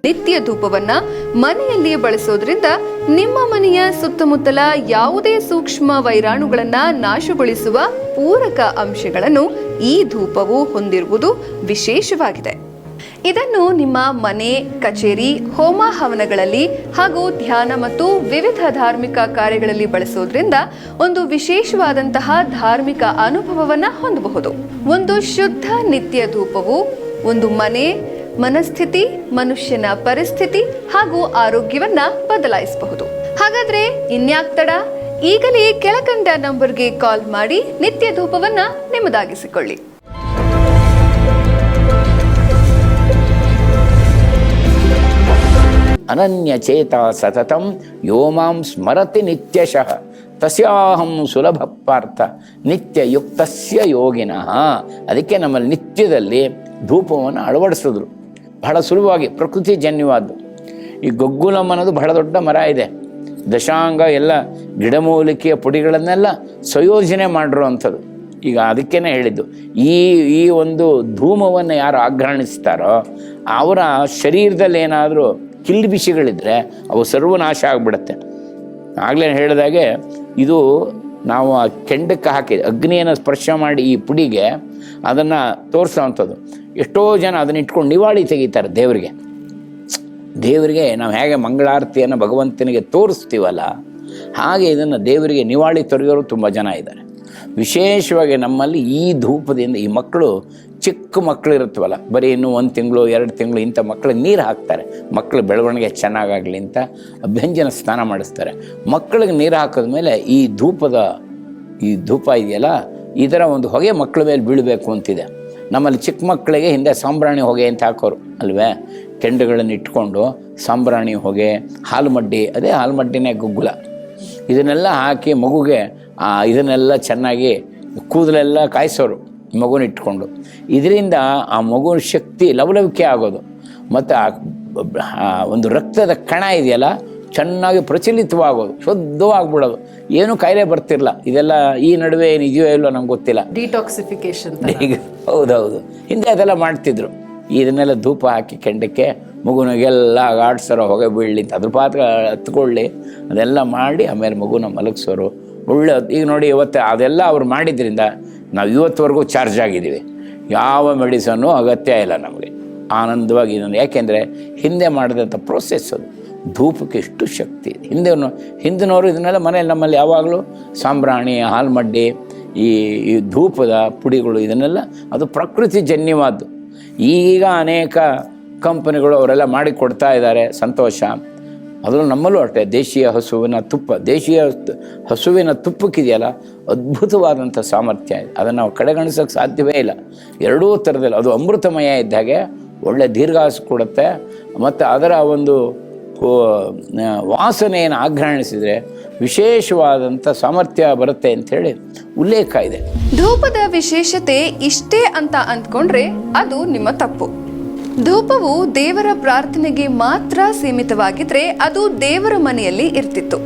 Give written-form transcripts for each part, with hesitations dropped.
ನಿತ್ಯ ಧೂಪವನ್ನ ಮನೆಯಲ್ಲಿಯೇ ಬಳಸೋದ್ರಿಂದ ನಿಮ್ಮ ಮನೆಯ ಸುತ್ತಮುತ್ತಲ ಯಾವುದೇ ಸೂಕ್ಷ್ಮ ವೈರಾಣುಗಳನ್ನ ನಾಶಗೊಳಿಸುವ ಪೂರಕ ಅಂಶಗಳನ್ನು ಈ ಧೂಪವು ಹೊಂದಿರುವುದು ವಿಶೇಷವಾಗಿದೆ. ಇದನ್ನು ನಿಮ್ಮ ಮನೆ, ಕಚೇರಿ, ಹೋಮ ಹವನಗಳಲ್ಲಿ ಹಾಗೂ ಧ್ಯಾನ ಮತ್ತು ವಿವಿಧ ಧಾರ್ಮಿಕ ಕಾರ್ಯಗಳಲ್ಲಿ ಬಳಸೋದ್ರಿಂದ ಒಂದು ವಿಶೇಷವಾದಂತಹ ಧಾರ್ಮಿಕ ಅನುಭವವನ್ನ ಹೊಂದಬಹುದು. ಒಂದು ಶುದ್ಧ ನಿತ್ಯ ಧೂಪವು ಒಂದು ಮನೆ, ಮನಸ್ಥಿತಿ, ಮನುಷ್ಯನ ಪರಿಸ್ಥಿತಿ ಹಾಗೂ ಆರೋಗ್ಯವನ್ನ ಬದಲಾಯಿಸಬಹುದು. ಹಾಗಾದ್ರೆ ಇನ್ಯಾಕ್ ತಡ? ಈಗಲೇ ಕೆಳಕಂಡ ನಂಬರ್ಗೆ ಕಾಲ್ ಮಾಡಿ ನಿತ್ಯ ಧೂಪವನ್ನ ನಿಮ್ಮದಾಗಿಸಿಕೊಳ್ಳಿ. ಅನನ್ಯ ಚೇತ ಸತತಂ ಯೋ ಮಾಂ ಸ್ಮರತಿ ನಿತ್ಯಶಃ ತಸ್ಯಾಹಂ ಸುಲಭ ಪಾರ್ಥ ನಿತ್ಯ ಯುಕ್ತಸ್ಯ ಯೋಗಿನಃ. ಅದಕ್ಕೆ ನಮ್ಮಲ್ಲಿ ನಿತ್ಯದಲ್ಲಿ ಧೂಪವನ್ನು ಅಳವಡಿಸಿದ್ರು. ಬಹಳ ಸುಲಭವಾಗಿ ಪ್ರಕೃತಿಜನ್ಯವಾದ್ದು. ಈ ಗೊಗ್ಗುಲಂ ಅನ್ನೋದು ಬಹಳ ದೊಡ್ಡ ಮರ ಇದೆ. ದಶಾಂಗ ಎಲ್ಲ ಗಿಡಮೂಲಿಕೆಯ ಪುಡಿಗಳನ್ನೆಲ್ಲ ಸಂಯೋಜನೆ ಮಾಡಿರುವಂಥದ್ದು. ಈಗ ಅದಕ್ಕೇನೆ ಹೇಳಿದ್ದು, ಈ ಒಂದು ಧೂಮವನ್ನು ಯಾರು ಆಘ್ರಾಣಿಸ್ತಾರೋ ಅವರ ಶರೀರದಲ್ಲಿ ಏನಾದರೂ ಕಿಲ್ಬಿಷಿಗಳಿದ್ರೆ ಅವು ಸರ್ವನಾಶ ಆಗಿಬಿಡುತ್ತೆ. ಆಗಲೇ ಹೇಳಿದಾಗೆ ಇದು ನಾವು ಆ ಕೆಂಡಕ್ಕೆ ಹಾಕಿ ಅಗ್ನಿಯನ್ನು ಸ್ಪರ್ಶ ಮಾಡಿ ಈ ಪುಡಿಗೆ ಅದನ್ನು ತೋರಿಸೋವಂಥದ್ದು. ಎಷ್ಟೋ ಜನ ಅದನ್ನ ಇಟ್ಕೊಂಡು ನಿವಾಳಿ ತೆಗಿತಾರೆ ದೇವರಿಗೆ ನಾವು ಹೇಗೆ ಮಂಗಳಾರತಿಯನ್ನು ಭಗವಂತನಿಗೆ ತೋರಿಸ್ತೀವಲ್ಲ, ಹಾಗೆ ಇದನ್ನು ದೇವರಿಗೆ ನಿವಾಳಿ ತೊರೆಯೋರು ತುಂಬ ಜನ ಇದ್ದಾರೆ. ವಿಶೇಷವಾಗಿ ನಮ್ಮಲ್ಲಿ ಈ ಧೂಪದಿಂದ ಈ ಮಕ್ಕಳು, ಚಿಕ್ಕ ಮಕ್ಕಳು ಇರುತ್ತವಲ್ಲ, ಬರೀ ಇನ್ನೂ 1 ತಿಂಗಳು 2 ತಿಂಗಳು ಇಂಥ ಮಕ್ಕಳಿಗೆ ನೀರು ಹಾಕ್ತಾರೆ. ಮಕ್ಕಳ ಬೆಳವಣಿಗೆ ಚೆನ್ನಾಗಾಗಲಿ ಅಂತ ಅಭ್ಯಂಜನ ಸ್ನಾನ ಮಾಡಿಸ್ತಾರೆ. ಮಕ್ಕಳಿಗೆ ನೀರು ಹಾಕಿದ್ಮೇಲೆ ಈ ಧೂಪ ಇದೆಯಲ್ಲ, ಇದರ ಒಂದು ಹೊಗೆ ಮಕ್ಕಳ ಮೇಲೆ ಬೀಳಬೇಕು ಅಂತಿದೆ. ನಮ್ಮಲ್ಲಿ ಚಿಕ್ಕ ಮಕ್ಕಳಿಗೆ ಹಿಂದೆ ಸಾಂಬ್ರಾಣಿ ಹೊಗೆ ಅಂತ ಹಾಕೋರು ಅಲ್ವೇ, ಕೆಂಡುಗಳನ್ನು ಇಟ್ಕೊಂಡು ಸಾಂಬ್ರಾಣಿ ಹೊಗೆ, ಹಾಲುಮಡ್ಡಿ, ಅದೇ ಹಾಲುಮಡ್ಡಿನೇ ಗುಗ್ಗುಲ, ಇದನ್ನೆಲ್ಲ ಹಾಕಿ ಮಗುಗೆ ಇದನ್ನೆಲ್ಲ ಚೆನ್ನಾಗಿ ಕೂದಲೆಲ್ಲ ಕಾಯಿಸೋರು ಮಗುನ ಇಟ್ಕೊಂಡು. ಇದರಿಂದ ಆ ಮಗುವಿನ ಶಕ್ತಿ ಲವಲವಿಕೆ ಆಗೋದು ಮತ್ತು ಒಂದು ರಕ್ತದ ಕಣ ಇದೆಯಲ್ಲ ಚೆನ್ನಾಗಿ ಪ್ರಚಲಿತವಾಗೋದು, ಶುದ್ಧವಾಗ್ಬಿಡೋದು, ಏನೂ ಕಾಯಿಲೆ ಬರ್ತಿರಲ್ಲ. ಇದೆಲ್ಲ ಈ ನಡುವೆ ನಿಜವೇ ಇಲ್ಲೋ ನಮ್ಗೆ ಗೊತ್ತಿಲ್ಲ, ಡಿಟಾಕ್ಸಿಫಿಕೇಶನ್. ಈಗ ಹೌದೌದು, ಹಿಂದೆ ಅದೆಲ್ಲ ಮಾಡ್ತಿದ್ರು. ಇದನ್ನೆಲ್ಲ ಧೂಪ ಹಾಕಿ ಕೆಂಡಕ್ಕೆ ಮಗುನಿಗೆಲ್ಲ ಆಡಿಸೋರು, ಹೊಗೆ ಬೀಳಲಿ ಅಂತ ಅದ್ರ ಪಾತ್ರ ಹತ್ಕೊಳ್ಳಿ, ಅದೆಲ್ಲ ಮಾಡಿ ಆಮೇಲೆ ಮಗುನ ಮಲಗಿಸೋರು. ಒಳ್ಳೆ ಈಗ ನೋಡಿ ಇವತ್ತು ಅದೆಲ್ಲ ಅವ್ರು ಮಾಡಿದ್ರಿಂದ ನಾವು ಇವತ್ತುವರೆಗೂ ಚಾರ್ಜ್ ಆಗಿದ್ದೀವಿ. ಯಾವ ಮೆಡಿಸನ್ನು ಅಗತ್ಯ ಇಲ್ಲ ನಮಗೆ, ಆನಂದವಾಗಿ ಇದನ್ನು. ಯಾಕೆಂದರೆ ಹಿಂದೆ ಮಾಡಿದಂಥ ಪ್ರೋಸೆಸ್ ಅದು. ಧೂಪಕ್ಕೆ ಎಷ್ಟು ಶಕ್ತಿ ಇದೆ. ಹಿಂದಿನವರು ಇದನ್ನೆಲ್ಲ ಮನೇಲಿ ನಮ್ಮಲ್ಲಿ ಯಾವಾಗಲೂ ಸಾಂಬ್ರಾಣಿ, ಹಾಲ್ಮಡ್ಡಿ, ಈ ಧೂಪದ ಪುಡಿಗಳು, ಇದನ್ನೆಲ್ಲ ಅದು ಪ್ರಕೃತಿ ಜನ್ಯವಾದ್ದು. ಈಗ ಅನೇಕ ಕಂಪನಿಗಳು ಅವರೆಲ್ಲ ಮಾಡಿ ಕೊಡ್ತಾ ಇದ್ದಾರೆ, ಸಂತೋಷ. ಅದರಲ್ಲೂ ನಮ್ಮಲ್ಲೂ ಅಷ್ಟೇ ದೇಶೀಯ ಹಸುವಿನ ತುಪ್ಪಕ್ಕಿದೆಯಲ್ಲ, ಅದ್ಭುತವಾದಂಥ ಸಾಮರ್ಥ್ಯ ಇದೆ. ಅದನ್ನು ನಾವು ಕಡೆಗಣಿಸೋಕ್ಕೆ ಸಾಧ್ಯವೇ ಇಲ್ಲ. ಎರಡೂ ಥರದಲ್ಲಿ ಅದು ಅಮೃತಮಯ ಇದ್ದಾಗೆ ಒಳ್ಳೆ ದೀರ್ಘಾಸು ಕೊಡುತ್ತೆ. ಮತ್ತು ಅದರ ಒಂದು ವಾಸನೆಯನ್ನು ಆಘ್ರಾಣಿಸಿದರೆ ವಿಶೇಷವಾದಂಥ ಸಾಮರ್ಥ್ಯ ಬರುತ್ತೆ ಅಂಥೇಳಿ ಉಲ್ಲೇಖ ಇದೆ. ಧೂಪದ ವಿಶೇಷತೆ ಇಷ್ಟೇ ಅಂತ ಅಂದ್ಕೊಂಡ್ರೆ ಅದು ನಿಮ್ಮ ತಪ್ಪು. ಧೂಪವು ದೇವರ ಪ್ರಾರ್ಥನೆಗೆ ಮಾತ್ರ ಸೀಮಿತವಾಗಿದ್ರೆ ಅದು ದೇವರ ಮನೆಯಲ್ಲಿ ಇರ್ತಿತ್ತು.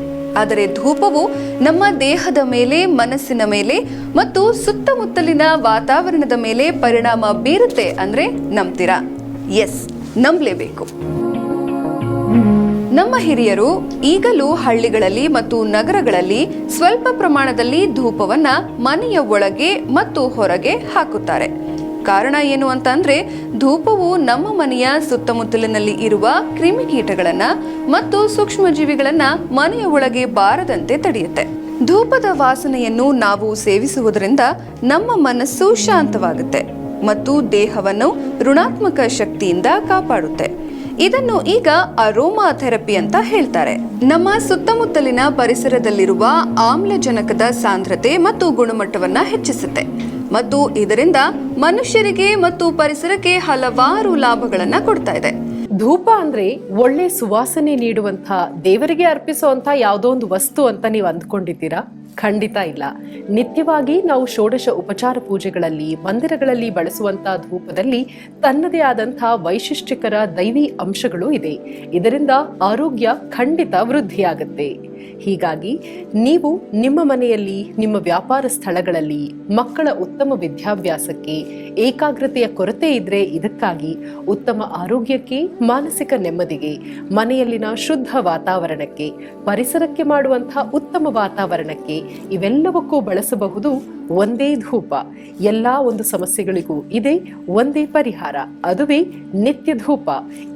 ಆದರೆ ಧೂಪವು ನಮ್ಮ ದೇಹದ ಮೇಲೆ, ಮನಸ್ಸಿನ ಮೇಲೆ ಮತ್ತು ಸುತ್ತಮುತ್ತಲಿನ ವಾತಾವರಣದ ಮೇಲೆ ಪರಿಣಾಮ ಬೀರುತ್ತೆ ಅಂದ್ರೆ ನಂಬ್ತೀರಾ? ಎಸ್, ನಂಬಲೇಬೇಕು. ನಮ್ಮ ಹಿರಿಯರು ಈಗಲೂ ಹಳ್ಳಿಗಳಲ್ಲಿ ಮತ್ತು ನಗರಗಳಲ್ಲಿ ಸ್ವಲ್ಪ ಪ್ರಮಾಣದಲ್ಲಿ ಧೂಪವನ್ನ ಮನೆಯ ಒಳಗೆ ಮತ್ತು ಹೊರಗೆ ಹಾಕುತ್ತಾರೆ. ಕಾರಣ ಏನು ಅಂತ ಅಂದ್ರೆ, ಧೂಪವು ನಮ್ಮ ಮನೆಯ ಸುತ್ತಮುತ್ತಲಿನಲ್ಲಿ ಇರುವ ಕ್ರಿಮಿಕೀಟಗಳನ್ನ ಮತ್ತು ಸೂಕ್ಷ್ಮಜೀವಿಗಳನ್ನ ಮನೆಯ ಒಳಗೆ ಬಾರದಂತೆ ತಡೆಯುತ್ತೆ. ಧೂಪದ ವಾಸನೆಯನ್ನು ನಾವು ಸೇವಿಸುವುದರಿಂದ ನಮ್ಮ ಮನಸ್ಸು ಶಾಂತವಾಗುತ್ತೆ ಮತ್ತು ದೇಹವನ್ನು ಋಣಾತ್ಮಕ ಶಕ್ತಿಯಿಂದ ಕಾಪಾಡುತ್ತೆ. ಇದನ್ನು ಈಗ ಅರೋಮಾ ಥೆರಪಿ ಅಂತ ಹೇಳ್ತಾರೆ. ನಮ್ಮ ಸುತ್ತಮುತ್ತಲಿನ ಪರಿಸರದಲ್ಲಿರುವ ಆಮ್ಲಜನಕದ ಸಾಂದ್ರತೆ ಮತ್ತು ಗುಣಮಟ್ಟವನ್ನ ಹೆಚ್ಚಿಸುತ್ತೆ ಮತ್ತು ಇದರಿಂದ ಮನುಷ್ಯರಿಗೆ ಮತ್ತು ಪರಿಸರಕ್ಕೆ ಹಲವಾರು ಲಾಭಗಳನ್ನ ಕೊಡ್ತಾ ಇದೆ. ಧೂಪ ಅಂದ್ರೆ ಒಳ್ಳೆ ಸುವಾಸನೆ ನೀಡುವಂತ, ದೇವರಿಗೆ ಅರ್ಪಿಸುವಂತ ಯಾವುದೋ ಒಂದು ವಸ್ತು ಅಂತ ನೀವು ಅಂದ್ಕೊಂಡಿದ್ದೀರಾ? ಖಂಡಿತ ಇಲ್ಲ. ನಿತ್ಯವಾಗಿ ನಾವು ಷೋಡಶ ಉಪಚಾರ ಪೂಜೆಗಳಲ್ಲಿ, ಮಂದಿರಗಳಲ್ಲಿ ಬಳಸುವಂತ ಧೂಪದಲ್ಲಿ ತನ್ನದೇ ಆದಂಥ ವೈಶಿಷ್ಟ್ಯಕರ ದೈವಿ ಅಂಶಗಳು ಇದೆ. ಇದರಿಂದ ಆರೋಗ್ಯ ಖಂಡಿತ ವೃದ್ಧಿಯಾಗುತ್ತೆ. ಹೀಗಾಗಿ ನೀವು ನಿಮ್ಮ ಮನೆಯಲ್ಲಿ, ನಿಮ್ಮ ವ್ಯಾಪಾರ ಸ್ಥಳಗಳಲ್ಲಿ ಮಕ್ಕಳ ಉತ್ತಮ ವಿದ್ಯಾಭ್ಯಾಸಕ್ಕೆ, ಏಕಾಗ್ರತೆಯ ಕೊರತೆ ಇದ್ರೆ ಇದಕ್ಕಾಗಿ, ಉತ್ತಮ ಆರೋಗ್ಯಕ್ಕೆ, ಮಾನಸಿಕ ನೆಮ್ಮದಿಗೆ, ಮನೆಯಲ್ಲಿನ ಶುದ್ಧ ವಾತಾವರಣಕ್ಕೆ, ಪರಿಸರಕ್ಕೆ ಮಾಡುವಂತಹ ಉತ್ತಮ ವಾತಾವರಣಕ್ಕೆ, ಇವೆಲ್ಲವಕ್ಕೂ ಬಳಸಬಹುದು ಒಂದೇ ಧೂಪ. ಎಲ್ಲಾ ಒಂದು ಸಮಸ್ಯೆಗಳಿಗೂ ಇದೆ ಒಂದೇ ಪರಿಹಾರ, ಅದುವೇ ನಿತ್ಯ ಧೂಪ.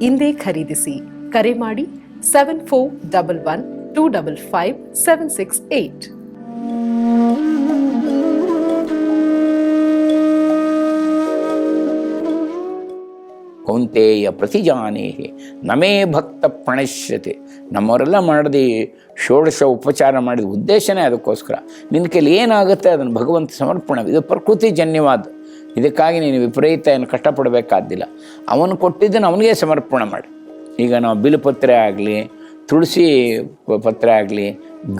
ಇಂದೇ ಖರೀದಿಸಿ. ಕರೆ ಮಾಡಿ 7411255768. ಕೌಂತೆಯ ಪ್ರತಿಜಾನೇಹಿ ನಮೇ ಭಕ್ತ ಪ್ರಣಶ್ಯತೆ. ನಮ್ಮವರೆಲ್ಲ ಮಾಡದೆ ಷೋಡಶ ಉಪಚಾರ ಮಾಡಿದ ಉದ್ದೇಶನೇ ಅದಕ್ಕೋಸ್ಕರ. ನಿನ್ನ ಕೈಲಿ ಏನಾಗುತ್ತೆ ಅದನ್ನು ಭಗವಂತ ಸಮರ್ಪಣೆ. ಇದು ಪ್ರಕೃತಿ ಜನ್ಯವಾದ, ಇದಕ್ಕಾಗಿ ನೀನು ವಿಪರೀತ ಏನು ಕಷ್ಟಪಡಬೇಕಾದ್ದಿಲ್ಲ. ಅವನು ಕೊಟ್ಟಿದ್ದನ್ನು ಅವನಿಗೆ ಸಮರ್ಪಣೆ ಮಾಡಿ. ಈಗ ನಾವು ಬಿಲ್ಪತ್ರೆ ಆಗಲಿ, ತುಳಸಿ ಪತ್ರೆ ಆಗಲಿ,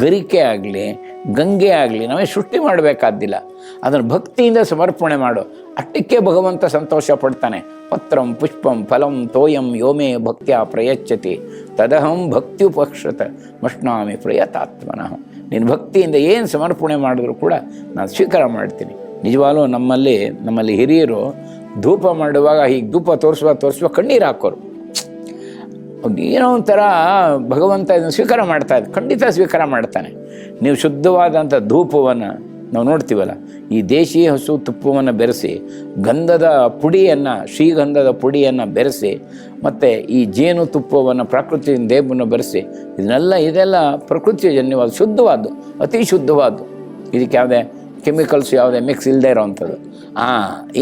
ಗರಿಕೆ ಆಗಲಿ, ಗಂಗೆ ಆಗಲಿ ನಾವೇ ಸೃಷ್ಟಿ ಮಾಡಬೇಕಾದ್ದಿಲ್ಲ. ಅದನ್ನು ಭಕ್ತಿಯಿಂದ ಸಮರ್ಪಣೆ ಮಾಡು, ಅಷ್ಟಕ್ಕೆ ಭಗವಂತ ಸಂತೋಷ ಪಡ್ತಾನೆ. ಪತ್ರಂ ಪುಷ್ಪಂ ಫಲಂ ತೋಯಂ ಯೋಮೇ ಭಕ್ತ್ಯಾ ಪ್ರಯಚ್ಛತಿ ತದಹಂ ಭಕ್ತ್ಯುಪಕ್ಷತ ಮಷ್ಣಾಮಿ ಪ್ರಯತಾತ್ಮನಃ. ನೀನು ಭಕ್ತಿಯಿಂದ ಏನು ಸಮರ್ಪಣೆ ಮಾಡಿದ್ರು ಕೂಡ ನಾನು ಸ್ವೀಕಾರ ಮಾಡ್ತೀನಿ. ನಿಜವಾಗ್ಲೂ ನಮ್ಮಲ್ಲಿ ಹಿರಿಯರು ಧೂಪ ಮಾಡುವಾಗ ಹೀಗೆ ಧೂಪ ತೋರಿಸುವ ಕಣ್ಣೀರು ಹಾಕೋರು. ಏನೋ ಒಂಥರ ಭಗವಂತ ಇದನ್ನು ಸ್ವೀಕಾರ ಮಾಡ್ತಾ ಇದ್ದ, ಖಂಡಿತ ಸ್ವೀಕಾರ ಮಾಡ್ತಾನೆ. ನೀವು ಶುದ್ಧವಾದಂಥ ಧೂಪವನ್ನು ನಾವು ನೋಡ್ತೀವಲ್ಲ, ಈ ದೇಶೀಯ ಹಸು ತುಪ್ಪವನ್ನು ಬೆರೆಸಿ, ಗಂಧದ ಪುಡಿಯನ್ನು, ಶ್ರೀಗಂಧದ ಪುಡಿಯನ್ನು ಬೆರೆಸಿ, ಮತ್ತು ಈ ಜೇನು ತುಪ್ಪವನ್ನು, ಪ್ರಾಕೃತಿಕ ದೇವವನ್ನು ಬೆರೆಸಿ, ಇದೆಲ್ಲ ಪ್ರಕೃತಿಜನ್ಯವಾದ, ಶುದ್ಧವಾದ್ದು, ಅತಿ ಶುದ್ಧವಾದ್ದು. ಇದಕ್ಕೆ ಯಾವುದೇ ಕೆಮಿಕಲ್ಸ್ ಯಾವುದೇ ಮಿಕ್ಸ್ ಇಲ್ಲದೆ ಇರೋವಂಥದ್ದು.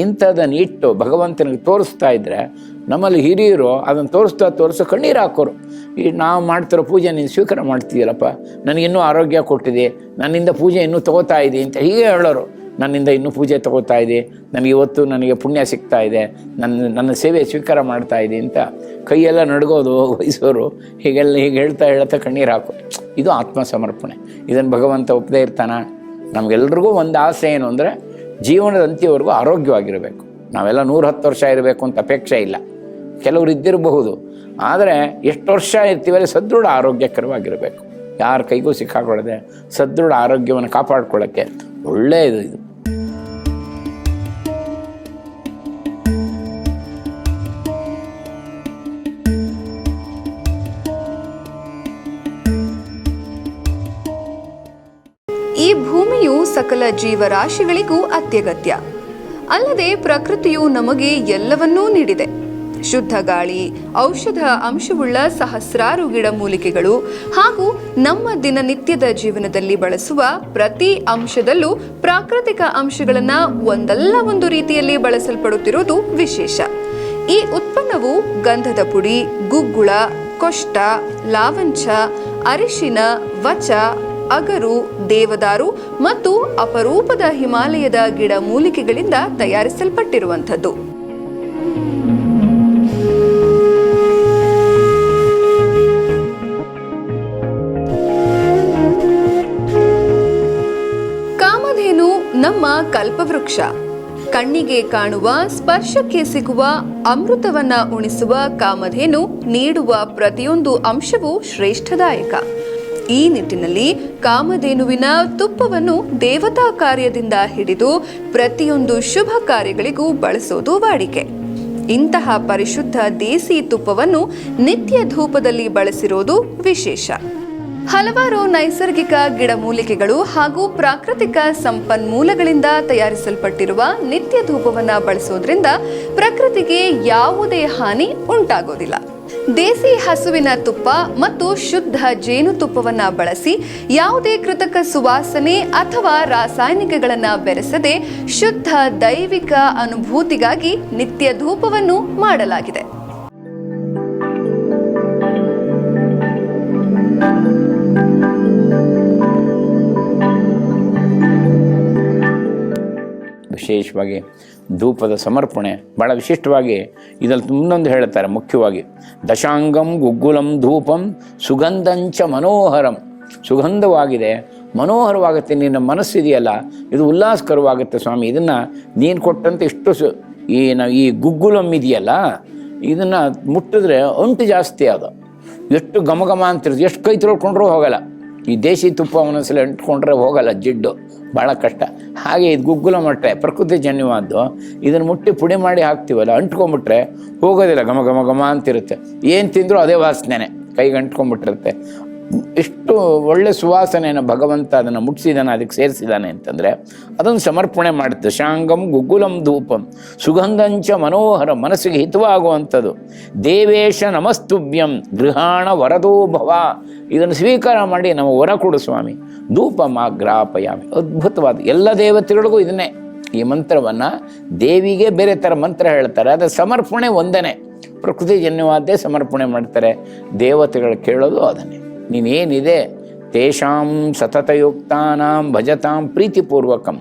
ಇಂಥದ್ದನ್ನು ಇಟ್ಟು ಭಗವಂತನಿಗೆ ತೋರಿಸ್ತಾ ಇದ್ದರೆ ನಮ್ಮಲ್ಲಿ ಹಿರಿಯರು ಅದನ್ನು ತೋರಿಸ್ತಾ ಕಣ್ಣೀರು ಹಾಕೋರು. ಈ ನಾವು ಮಾಡ್ತಿರೋ ಪೂಜೆ ನೀನು ಸ್ವೀಕಾರ ಮಾಡ್ತೀಯಲ್ಲಪ್ಪ, ನನಗಿನ್ನೂ ಆರೋಗ್ಯ ಕೊಟ್ಟಿದೆ, ನನ್ನಿಂದ ಪೂಜೆ ಇನ್ನೂ ತೊಗೋತಾ ಇದೆ ಅಂತ ಹೀಗೆ ಹೇಳೋರು. ನನ್ನಿಂದ ಇನ್ನೂ ಪೂಜೆ ತೊಗೋತಾ ಇದೆ, ನನಗೆ ಪುಣ್ಯ ಸಿಗ್ತಾ ಇದೆ, ನನ್ನ ಸೇವೆ ಸ್ವೀಕಾರ ಮಾಡ್ತಾ ಇದೆ ಅಂತ ಕೈಯೆಲ್ಲ ನಡ್ಗೋದು ವಯಸ್ಸೋರು ಹೀಗೆ ಹೇಳ್ತಾ ಕಣ್ಣೀರು ಹಾಕೋರು. ಇದು ಆತ್ಮ ಸಮರ್ಪಣೆ. ಇದನ್ನು ಭಗವಂತ ಒಪ್ಪದೇ ಇರ್ತಾನ? ನಮಗೆಲ್ರಿಗೂ ಒಂದು ಆಸೆ ಏನು ಅಂದರೆ ಜೀವನದ ಅಂತ್ಯವರೆಗೂ ಆರೋಗ್ಯವಾಗಿರಬೇಕು. ನಾವೆಲ್ಲ 110 ವರ್ಷ ಇರಬೇಕು ಅಂತ ಅಪೇಕ್ಷೆ ಇಲ್ಲ. ಕೆಲವರು ಇದ್ದಿರಬಹುದು, ಆದರೆ ಎಷ್ಟು ವರ್ಷ ಇರ್ತೀವಲ್ಲ ಸದೃಢ ಆರೋಗ್ಯಕರವಾಗಿರಬೇಕು. ಯಾರ ಕೈಗೂ ಸಿಕ್ಕಾಕೊಳ್ಳದೆ ಸದೃಢ ಆರೋಗ್ಯವನ್ನು ಕಾಪಾಡ್ಕೊಳ್ಳೋಕ್ಕೆ ಒಳ್ಳೆಯದು ಇದು. ಈ ಭೂಮಿಯು ಸಕಲ ಜೀವರಾಶಿಗಳಿಗೂ ಅತ್ಯಗತ್ಯ. ಅಲ್ಲದೆ ಪ್ರಕೃತಿಯು ನಮಗೆ ಎಲ್ಲವನ್ನೂ ನೀಡಿದೆ. ಶುದ್ಧ ಗಾಳಿ, ಔಷಧ ಅಂಶವುಳ್ಳ ಸಹಸ್ರಾರು ಗಿಡಮೂಲಿಕೆಗಳು ಹಾಗೂ ನಮ್ಮ ದಿನನಿತ್ಯದ ಜೀವನದಲ್ಲಿ ಬಳಸುವ ಪ್ರತಿ ಅಂಶದಲ್ಲೂ ಪ್ರಾಕೃತಿಕ ಅಂಶಗಳನ್ನು ಒಂದಲ್ಲ ಒಂದು ರೀತಿಯಲ್ಲಿ ಬಳಸಲ್ಪಡುತ್ತಿರುವುದು ವಿಶೇಷ. ಈ ಉತ್ಪನ್ನವು ಗಂಧದ ಪುಡಿ, ಗುಗ್ಗುಳ, ಕೊಷ್ಟ, ಲಾವಂಚ, ಅರಿಶಿನ, ವಚ, ಅಗರು, ದೇವದಾರು ಮತ್ತು ಅಪರೂಪದ ಹಿಮಾಲಯದ ಗಿಡಮೂಲಿಕೆಗಳಿಂದ ತಯಾರಿಸಲ್ಪಟ್ಟಿರುವಂಥದ್ದು. ಕಾಮಧೇನು ನಮ್ಮ ಕಲ್ಪವೃಕ್ಷ. ಕಣ್ಣಿಗೆ ಕಾಣುವ, ಸ್ಪರ್ಶಕ್ಕೆ ಸಿಗುವ ಅಮೃತವನ್ನ ಉಣಿಸುವ ಕಾಮಧೇನು ನೀಡುವ ಪ್ರತಿಯೊಂದು ಅಂಶವೂ ಶ್ರೇಷ್ಠದಾಯಕ. ಈ ನಿಟ್ಟಿನಲ್ಲಿ ಕಾಮಧೇನುವಿನ ತುಪ್ಪವನ್ನು ದೇವತಾ ಕಾರ್ಯದಿಂದ ಹಿಡಿದು ಪ್ರತಿಯೊಂದು ಶುಭ ಕಾರ್ಯಗಳಿಗೂ ಬಳಸೋದು ವಾಡಿಕೆ. ಇಂತಹ ಪರಿಶುದ್ಧ ದೇಸಿ ತುಪ್ಪವನ್ನು ನಿತ್ಯ ಧೂಪದಲ್ಲಿ ಬಳಸಿರೋದು ವಿಶೇಷ. ಹಲವಾರು ನೈಸರ್ಗಿಕ ಗಿಡಮೂಲಿಕೆಗಳು ಹಾಗೂ ಪ್ರಾಕೃತಿಕ ಸಂಪನ್ಮೂಲಗಳಿಂದ ತಯಾರಿಸಲ್ಪಟ್ಟಿರುವ ನಿತ್ಯ ಧೂಪವನ್ನು ಬಳಸೋದ್ರಿಂದ ಪ್ರಕೃತಿಗೆ ಯಾವುದೇ ಹಾನಿ ಉಂಟಾಗೋದಿಲ್ಲ. ದೇಸಿ ಹಸುವಿನ ತುಪ್ಪ ಮತ್ತು ಶುದ್ಧ ಜೇನುತುಪ್ಪವನ್ನು ಬಳಸಿ ಯಾವುದೇ ಕೃತಕ ಸುವಾಸನೆ ಅಥವಾ ರಾಸಾಯನಿಕಗಳನ್ನು ಬೆರೆಸದೆ ಶುದ್ಧ ದೈವಿಕ ಅನುಭೂತಿಗಾಗಿ ನಿತ್ಯ ಧೂಪವನ್ನು ಮಾಡಲಾಗಿದೆ. ವಿಶೇಷವಾಗಿ ಧೂಪದ ಸಮರ್ಪಣೆ ಭಾಳ ವಿಶಿಷ್ಟವಾಗಿ ಇದರಲ್ಲಿ ಇನ್ನೊಂದು ಹೇಳ್ತಾರೆ. ಮುಖ್ಯವಾಗಿ ದಶಾಂಗಂ ಗುಗ್ಗುಲಂ ಧೂಪಂ ಸುಗಂಧಂಚ ಮನೋಹರಂ. ಸುಗಂಧವಾಗಿದೆ, ಮನೋಹರವಾಗುತ್ತೆ. ನಿನ್ನ ಮನಸ್ಸಿದೆಯಲ್ಲ, ಇದು ಉಲ್ಲಾಸಕರವಾಗುತ್ತೆ ಸ್ವಾಮಿ. ಇದನ್ನು ನೀನು ಕೊಟ್ಟಂತೆ ಇಷ್ಟು ಈ ಗುಗ್ಗುಲಂ ಇದೆಯಲ್ಲ, ಇದನ್ನು ಮುಟ್ಟಿದ್ರೆ ಅಂಟು ಜಾಸ್ತಿ. ಅದು ಎಷ್ಟು ಘಮ ಅಂತಿರುತ್ತೆ, ಎಷ್ಟು ಕೈ ತೊಳ್ಕೊಂಡ್ರೂ ಹೋಗಲ್ಲ. ಈ ದೇಶಿ ತುಪ್ಪ ಒಂದೊಂದ್ಸಲ ಅಂಟ್ಕೊಂಡ್ರೆ ಹೋಗಲ್ಲ, ಜಿಡ್ಡು ಭಾಳ ಕಷ್ಟ. ಹಾಗೆ ಇದು ಗುಗ್ಗುಲ ಮಟ್ಟೆ ಪ್ರಕೃತಿ ಜನ್ಯವಾದ್ದು, ಇದನ್ನು ಮುಟ್ಟಿ ಪುಡಿ ಮಾಡಿ ಹಾಕ್ತೀವಲ್ಲ, ಅಂಟ್ಕೊಂಬಿಟ್ರೆ ಹೋಗೋದಿಲ್ಲ, ಘಮ ಘಮ ಘಮ ಅಂತಿರುತ್ತೆ. ಏನು ತಿಂದರೂ ಅದೇ ವಾಸನೆ ಕೈಗೆ ಅಂಟ್ಕೊಂಡ್ಬಿಟ್ಟಿರುತ್ತೆ. ಇಷ್ಟು ಒಳ್ಳೆ ಸುವಾಸನೆಯನ್ನು ಭಗವಂತ ಅದನ್ನು ಮುಟ್ಟಿಸಿದಾನೆ, ಅದಕ್ಕೆ ಸೇರಿಸಿದ್ದಾನೆ ಅಂತಂದರೆ ಅದನ್ನು ಸಮರ್ಪಣೆ ಮಾಡುತ್ತೆ. ಶಾಂಗಂ ಗುಗ್ಗುಲಂ ಧೂಪಂ ಸುಗಂಧಂಚ ಮನೋಹರ, ಮನಸ್ಸಿಗೆ ಹಿತವಾಗುವಂಥದ್ದು. ದೇವೇಶ ನಮಸ್ತುಭ್ಯಂ ಗೃಹಾಣ ವರದೋ ಭವ, ಇದನ್ನು ಸ್ವೀಕಾರ ಮಾಡಿ ನಮ್ಮ ವರ ಕೊಡು ಸ್ವಾಮಿ. ಧೂಪಮಾಗ್ರಾಪಯಾಮಿ, ಅದ್ಭುತವಾದ ಎಲ್ಲ ದೇವತೆಗಳಿಗೂ ಇದನ್ನೇ, ಈ ಮಂತ್ರವನ್ನು ದೇವಿಗೆ ಬೇರೆ ಥರ ಮಂತ್ರ ಹೇಳ್ತಾರೆ, ಅದರ ಸಮರ್ಪಣೆ ಒಂದೇ, ಪ್ರಕೃತಿ ಜನ್ಯವಾದ್ದೇ ಸಮರ್ಪಣೆ ಮಾಡ್ತಾರೆ. ದೇವತೆಗಳು ಕೇಳೋದು ಅದನ್ನೇ. ನೀನೇನಿದೆ ತೇಷಾಂ ಸತತಯುಕ್ತಾನಾಂ ಭಜತಾಂ ಪ್ರೀತಿಪೂರ್ವಕಂ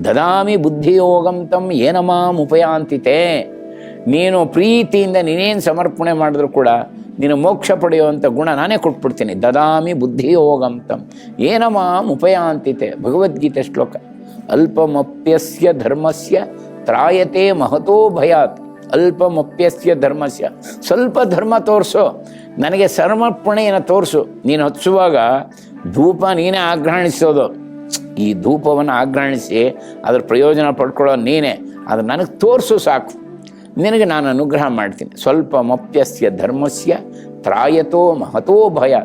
ದದಾಮಿ ಬುದ್ಧಿಯೋಗಂ ತಂ ಏನ ಮಾಂ ಉಪಯಾಂತಿತೆ. ನೀನು ಪ್ರೀತಿಯಿಂದ ನೀನೇನು ಸಮರ್ಪಣೆ ಮಾಡಿದ್ರು ಕೂಡ ನೀನು ಮೋಕ್ಷ ಪಡೆಯುವಂಥ ಗುಣ ನಾನೇ ಕೊಟ್ಬಿಡ್ತೀನಿ. ದದಾಮಿ ಬುದ್ಧಿಯೋಗಂ ತಂ ಏನ ಮಾಂ ಉಪಯಾಂತಿತೆ, ಭಗವದ್ಗೀತೆ ಶ್ಲೋಕ. ಅಲ್ಪಮಪ್ಯಸ್ಯ ಧರ್ಮಸ್ಯ ತ್ರಾಯತೆ ಮಹತೋ ಭಯಾತ್. ಅಲ್ಪಮಪ್ಯಸ್ಯ ಧರ್ಮಸ್ಯ, ಸ್ವಲ್ಪ ಧರ್ಮ ತೋರಿಸು, ನನಗೆ ಸಮರ್ಪಣೆಯನ್ನು ತೋರಿಸು. ನೀನು ಹಚ್ಚುವಾಗ ಧೂಪ ನೀನೇ ಆಗ್ರಹಣಿಸೋದು, ಈ ಧೂಪವನ್ನು ಆಗ್ರಹಣಿಸಿ ಅದರ ಪ್ರಯೋಜನ ಪಡ್ಕೊಳ್ಳೋ ನೀನೇ, ಅದು ನನಗೆ ತೋರಿಸು ಸಾಕು, ನಿನಗೆ ನಾನು ಅನುಗ್ರಹ ಮಾಡ್ತೀನಿ. ಸ್ವಲ್ಪ ಮಪ್ಯಸ್ಯ ಧರ್ಮಸ್ಯ ತ್ರಾಯತೋ ಮಹತೋ ಭಯ,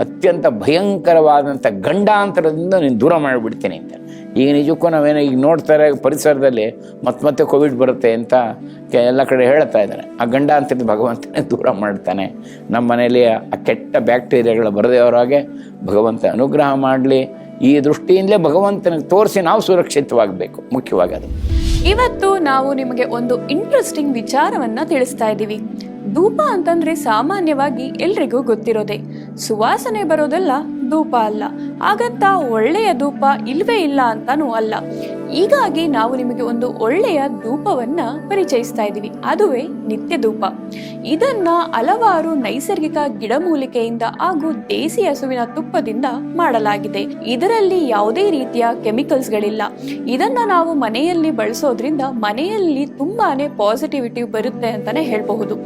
ಅತ್ಯಂತ ಭಯಂಕರವಾದಂಥ ಗಂಡಾಂತರದಿಂದ ನೀನು ದೂರ ಮಾಡಿಬಿಡ್ತೀನಿ ಅಂತ. ಈಗ ನಿಜಕ್ಕೂ ನಾವೇನೋ ಈಗ ನೋಡ್ತಾರೆ ಪರಿಸರದಲ್ಲಿ ಮತ್ತೆ ಕೋವಿಡ್ ಬರುತ್ತೆ ಅಂತ ಎಲ್ಲ ಕಡೆ ಹೇಳ್ತಾ ಇದ್ದಾರೆ. ಆ ಗಂಡಾಂತರದ ಭಗವಂತನೇ ದೂರ ಮಾಡ್ತಾನೆ. ನಮ್ಮ ಮನೇಲಿ ಆ ಕೆಟ್ಟ ಬ್ಯಾಕ್ಟೀರಿಯಾಗಳು ಬರದೇ ಅವರಾಗೆ ಭಗವಂತ ಅನುಗ್ರಹ ಮಾಡಲಿ. ಈ ದೃಷ್ಟಿಯಿಂದಲೇ ಭಗವಂತನಿಗೆ ತೋರಿಸಿ ನಾವು ಸುರಕ್ಷಿತವಾಗಬೇಕು, ಮುಖ್ಯವಾಗಿ ಅದು. ಇವತ್ತು ನಾವು ನಿಮಗೆ ಒಂದು ಇಂಟ್ರೆಸ್ಟಿಂಗ್ ವಿಚಾರವನ್ನ ತಿಳಿಸ್ತಾ ಇದ್ದೀವಿ. ಧೂಪ ಅಂತಂದ್ರೆ ಸಾಮಾನ್ಯವಾಗಿ ಎಲ್ರಿಗೂ ಗೊತ್ತಿರೋದೆ, ಸುವಾಸನೆ ಬರೋದೆಲ್ಲ ಧೂಪ ಅಲ್ಲ. ಹಾಗಂತ ಒಳ್ಳೆಯ ಧೂಪ ಇಲ್ವೇ ಇಲ್ಲ ಅಂತಾನೂ ಅಲ್ಲ. ಹೀಗಾಗಿ ನಾವು ನಿಮಗೆ ಒಂದು ಒಳ್ಳೆಯ ಧೂಪವನ್ನ ಪರಿಚಯಿಸ್ತಾ ಇದ್ದೀವಿ, ಅದುವೇ ನಿತ್ಯ ಧೂಪ. ಇದನ್ನ ಹಲವಾರು ನೈಸರ್ಗಿಕ ಗಿಡಮೂಲಿಕೆಯಿಂದ ಹಾಗೂ ದೇಸಿ ಹಸುವಿನ ತುಪ್ಪದಿಂದ ಮಾಡಲಾಗಿದೆ. ಇದರಲ್ಲಿ ಯಾವುದೇ ರೀತಿಯ ಕೆಮಿಕಲ್ಸ್ಗಳಿಲ್ಲ. ಇದನ್ನ ನಾವು ಮನೆಯಲ್ಲಿ ಬಳಸೋದ್ರಿಂದ ಮನೆಯಲ್ಲಿ ತುಂಬಾನೇ ಪಾಸಿಟಿವಿಟಿ ಬರುತ್ತೆ ಅಂತಾನೆ ಹೇಳಬಹುದು.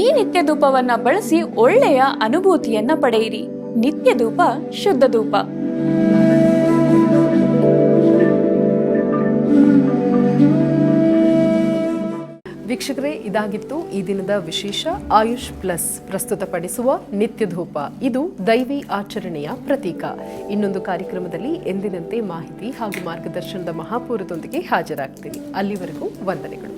ಈ ನಿತ್ಯ ಧೂಪವನ್ನ ಬಳಸಿ ಒಳ್ಳೆಯ ಅನುಭೂತಿಯನ್ನ ಪಡೆಯಿರಿ. ನಿತ್ಯ ಧೂಪ ಶುದ್ಧ ಧೂಪ. ವೀಕ್ಷಕರೇ, ಇದಾಗಿತ್ತು ಈ ದಿನದ ವಿಶೇಷ. ಆಯುಷ್ ಪ್ಲಸ್ ಪ್ರಸ್ತುತಪಡಿಸುವ ನಿತ್ಯ ಧೂಪ, ಇದು ದೈವಿ ಆಚರಣೆಯ ಪ್ರತೀಕ. ಇನ್ನೊಂದು ಕಾರ್ಯಕ್ರಮದಲ್ಲಿ ಎಂದಿನಂತೆ ಮಾಹಿತಿ ಹಾಗೂ ಮಾರ್ಗದರ್ಶನದ ಮಹಾಪೂರದೊಂದಿಗೆ ಹಾಜರಾಗ್ತೀನಿ. ಅಲ್ಲಿವರೆಗೂ ವಂದನೆಗಳು.